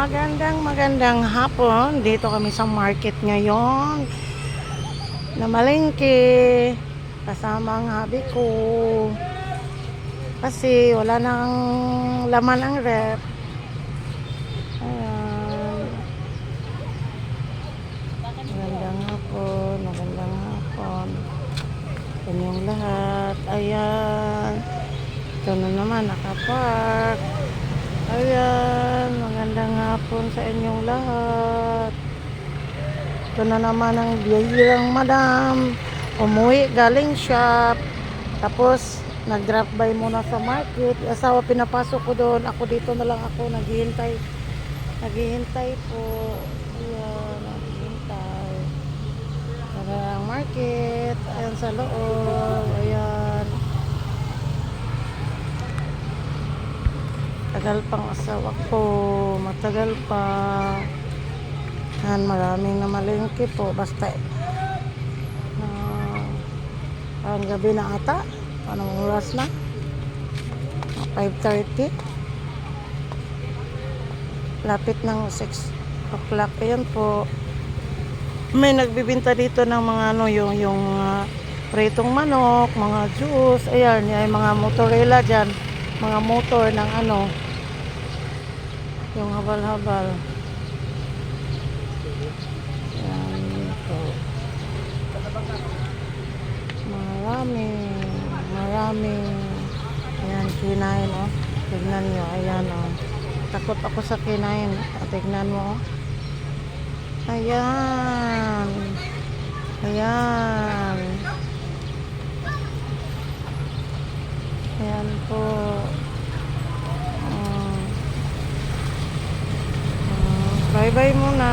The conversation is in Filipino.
Magandang hapon. Dito kami sa market ngayon. Namalengke. Kasama ang habi ko. Kasi wala nang laman ang rep. Ayan. Magandang hapon. Magandang hapon. Kanyang lahat. Ayan. Ito na naman nakapark. Ayan, magandang hapon sa inyong lahat. Ito na naman ang biyayang madam. Umuwi galing shop. Tapos, nag-drop by muna sa market. Asawa pinapasok ko doon. Ako dito na lang ako. Naghihintay. Naghihintay po. Ayan, naghihintay. Para ang market. Ayan sa loob. Ayan. Tagal pang asawa ko, matagal pa. Yan, maraming namalengke po. Basta ang gabi na ata. Anong oras na? 5:30. Lapit ng 6 o'clock. Ayan po. May nagbibinta dito ng mga yung pritong manok, mga juice. Ayan, yung mga motorela dyan. Mga motor ng yung habal-habal. Yan po. Maraming. Ayan, kinain, oh. Tignan nyo, ayan, oh. Takot ako sa kinain. Tignan mo, oh. Ayan. Ayan. Ayan po. Bye-bye muna.